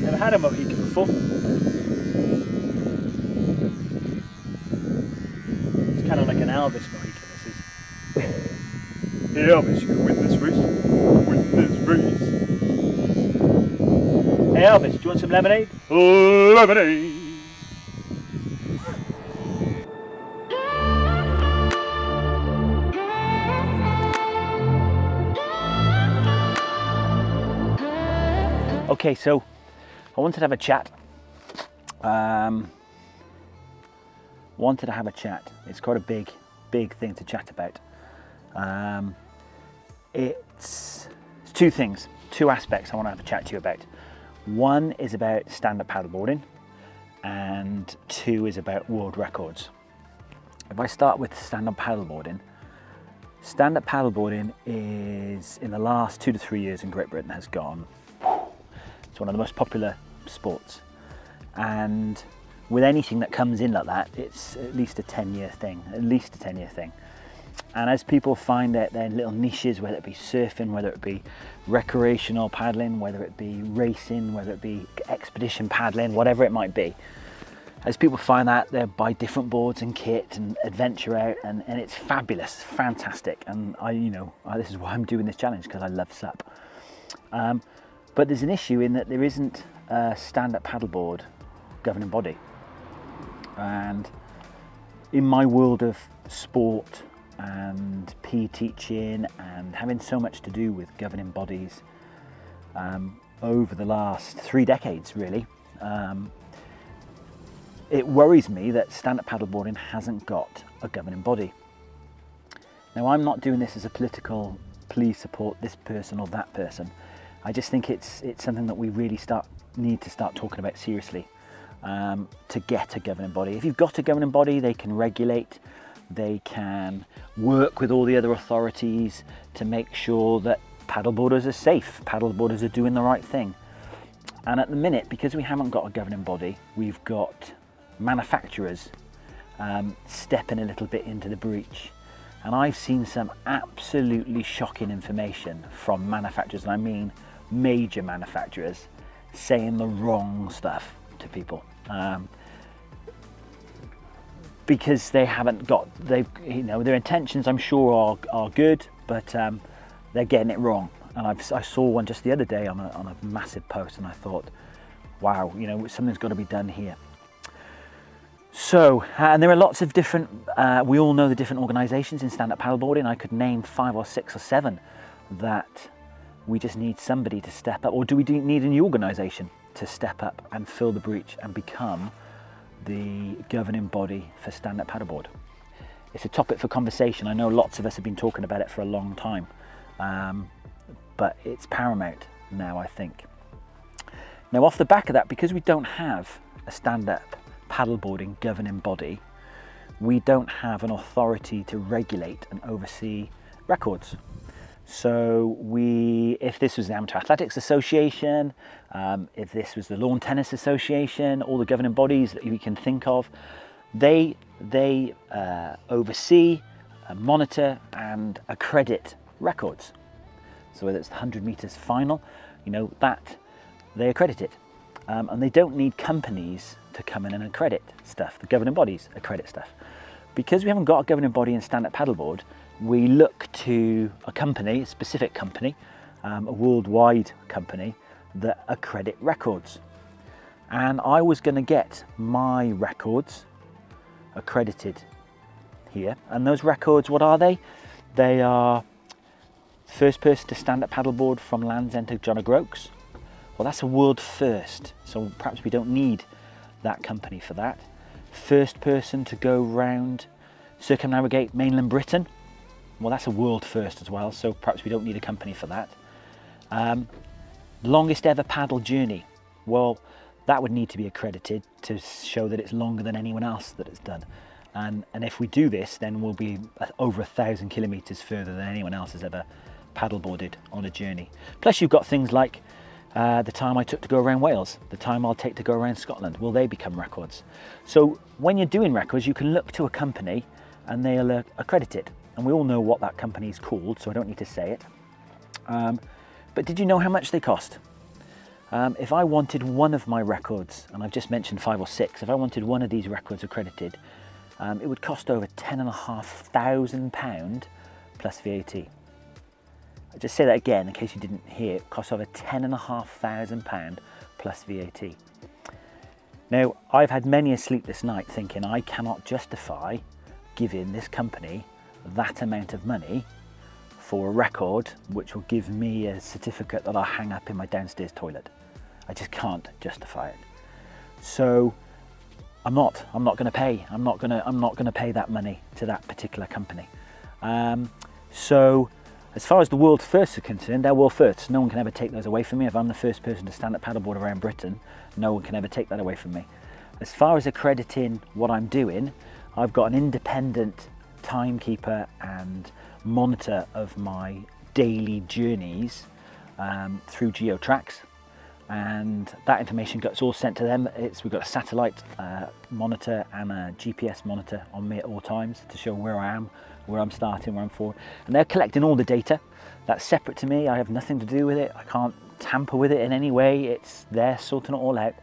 Never had a Mohican before. It's kind of like an Elvis Mohican, this is. Hey Elvis, you can win this race. Win this race. Hey Elvis, do you want some lemonade? Lemonade! Okay, so I wanted to have a chat. It's quite a big thing to chat about. It's two things, two aspects I want to have a chat to you about. One is about stand-up paddleboarding, and two is about world records. If I start with stand-up paddleboarding is, in the last 2 to 3 years in Great Britain, has gone. It's one of the most popular sports, and with anything that comes in like that, it's at least a 10-year thing, And as people find out their little niches, whether it be surfing, whether it be recreational paddling, whether it be racing, whether it be expedition paddling, whatever it might be, as people find that, they buy different boards and kit and adventure out, and it's fabulous, it's fantastic. And this is why I'm doing this challenge, because I love SUP. But there's an issue in that there isn't a stand-up paddleboard governing body. And in my world of sport and PE teaching and having so much to do with governing bodies over the last 3 decades, really, it worries me that stand-up paddleboarding hasn't got a governing body. Now, I'm not doing this as a political, please support this person or that person. I just think it's something that we really need to start talking about seriously to get a governing body. If you've got a governing body, they can regulate, they can work with all the other authorities to make sure that paddleboarders are safe, paddleboarders are doing the right thing. And at the minute, because we haven't got a governing body, we've got manufacturers stepping a little bit into the breach. And I've seen some absolutely shocking information from manufacturers, and I mean major manufacturers, saying the wrong stuff to people because they haven't got, their intentions, I'm sure, are good, but they're getting it wrong. And I saw one just the other day on a massive post, and I thought, wow, something's got to be done here. So, and there are lots of different, we all know the different organisations in stand-up paddleboarding. I could name 5 or 6 or 7 that we just need somebody to step up, or do we need a new organisation to step up and fill the breach and become the governing body for stand-up paddleboard? It's a topic for conversation. I know lots of us have been talking about it for a long time, but it's paramount now, I think. Now, off the back of that, because we don't have a stand-up paddleboarding governing body, we don't have an authority to regulate and oversee records. So if this was the Amateur Athletics Association, if this was the Lawn Tennis Association, all the governing bodies that we can think of, they oversee, monitor and accredit records. So whether it's the 100 metres final, that they accredit it. And they don't need companies to come in and accredit stuff. The governing bodies accredit stuff. Because we haven't got a governing body in stand-up paddleboard, we look to a company, a specific company, a worldwide company that accredit records. And I was going to get my records accredited here. And those records, what are they? They are first person to stand-up paddleboard from Land's End to John O'Groats. Well, that's a world first, so perhaps we don't need that company for that. First person to go round circumnavigate mainland Britain. Well, that's a world first as well, so perhaps we don't need a company for that. Longest ever paddle journey. Well, that would need to be accredited to show that it's longer than anyone else that it's done. And if we do this, then we'll be over 1,000 kilometres further than anyone else has ever paddleboarded on a journey. Plus you've got things like the time I took to go around Wales, the time I'll take to go around Scotland. Will they become records? So when you're doing records, you can look to a company and they'll accredit it. And we all know what that company is called, so I don't need to say it. But did you know how much they cost? If I wanted one of my records, and I've just mentioned 5 or 6, if I wanted one of these records accredited, it would cost over £10,500 plus VAT. I'll just say that again in case you didn't hear. It costs over £10,500 plus VAT. Now, I've had many a sleepless night thinking I cannot justify giving this company that amount of money for a record which will give me a certificate that I'll hang up in my downstairs toilet. I just can't justify it. So I'm not going to pay. I'm not going to pay that money to that particular company. So as far as the world firsts are concerned, they're world firsts. No one can ever take those away from me. If I'm the first person to stand up paddleboard around Britain, no one can ever take that away from me. As far as accrediting what I'm doing, I've got an independent timekeeper and monitor of my daily journeys through GeoTracks, and that information gets all sent to them. We've got a satellite monitor and a GPS monitor on me at all times to show where I am, where I'm starting, where I'm forward, and they're collecting all the data. That's separate to me. I have nothing to do with it. I can't tamper with it in any way. They're sorting it all out,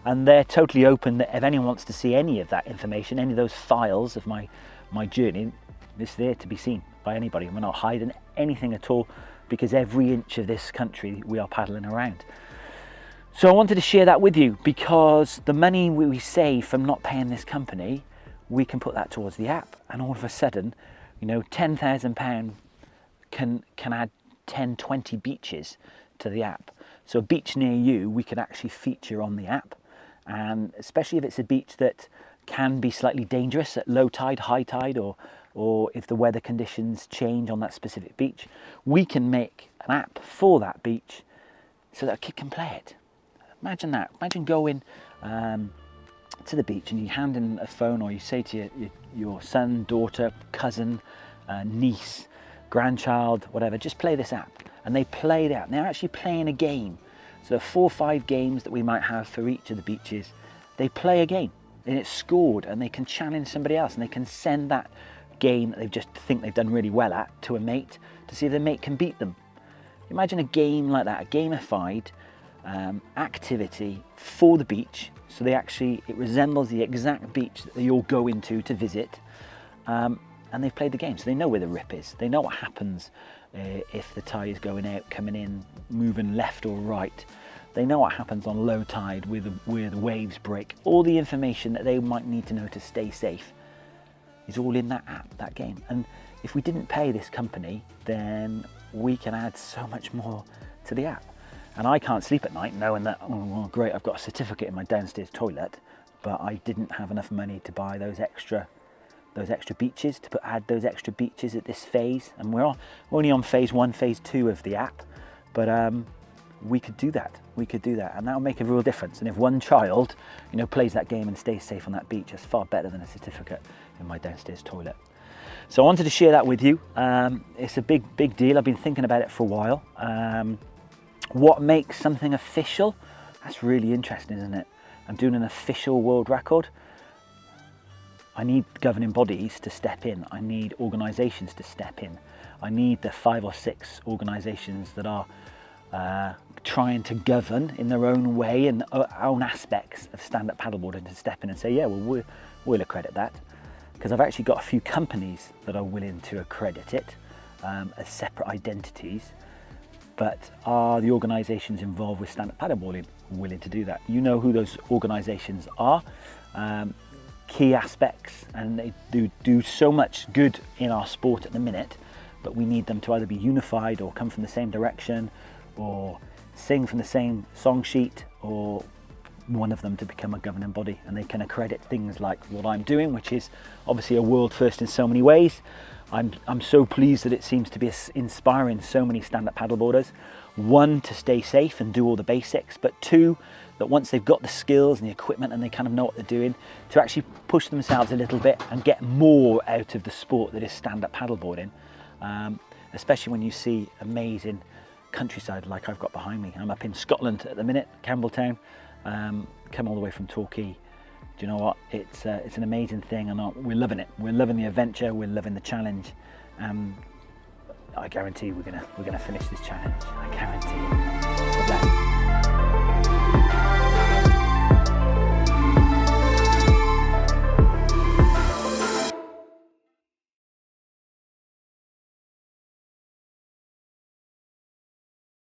and they're totally open that if anyone wants to see any of that information, any of those files of my journey, it's there to be seen by anybody. We're not hiding anything at all, because every inch of this country we are paddling around. So I wanted to share that with you, because the money we save from not paying this company, we can put that towards the app, and all of a sudden, you know, £10,000 can add 10, 20 beaches to the app. So a beach near you, we can actually feature on the app, and especially if it's a beach that can be slightly dangerous at low tide, high tide, or if the weather conditions change on that specific beach, we can make an app for that beach so that a kid can play it. Imagine that. Imagine going to the beach and you hand in a phone, or you say to your son, daughter, cousin, niece, grandchild, whatever, just play this app. And they play that. They're actually playing a game. So there are 4 or 5 games that we might have for each of the beaches. They play a game and it's scored, and they can challenge somebody else, and they can send that game that they just think they've done really well at to a mate to see if their mate can beat them. Imagine a game like that, a gamified activity for the beach, so it resembles the exact beach that they all go into to visit, and they've played the game, so they know where the rip is. They know what happens if the tide is going out, coming in, moving left or right. They know what happens on low tide, where the waves break. All the information that they might need to know to stay safe is all in that app, that game. And if we didn't pay this company, then we can add so much more to the app. And I can't sleep at night knowing that, oh well, great, I've got a certificate in my downstairs toilet, but I didn't have enough money to buy those extra beaches, to add those extra beaches at this phase. And we're only on phase 1, phase 2 of the app, but we could do that. We could do that, and that'll make a real difference. And if one child, you know, plays that game and stays safe on that beach, it's far better than a certificate in my downstairs toilet. So I wanted to share that with you. It's a big deal. I've been thinking about it for a while. What makes something official? That's really interesting, isn't it? I'm doing an official world record. I need governing bodies to step in. I need organisations to step in. I need the 5 or 6 organisations that are trying to govern in their own way and own aspects of stand-up paddleboarding to step in and say, yeah, well, we'll accredit that. Because I've actually got a few companies that are willing to accredit it as separate identities. But are the organisations involved with stand-up paddleboarding willing to do that? You know who those organisations are. Key aspects, and they do so much good in our sport at the minute, but we need them to either be unified or come from the same direction or sing from the same song sheet, or one of them to become a governing body, and they can accredit things like what I'm doing, which is obviously a world first in so many ways. I'm so pleased that it seems to be inspiring so many stand-up paddleboarders. 1, to stay safe and do all the basics, but 2, that once they've got the skills and the equipment and they kind of know what they're doing, to actually push themselves a little bit and get more out of the sport that is stand-up paddleboarding, especially when you see amazing countryside like I've got behind me. I'm up in Scotland at the minute, Campbelltown, come all the way from Torquay. Do you know what? It's an amazing thing, and we're loving it. We're loving the adventure, we're loving the challenge. I guarantee we're gonna finish this challenge. I guarantee. God bless.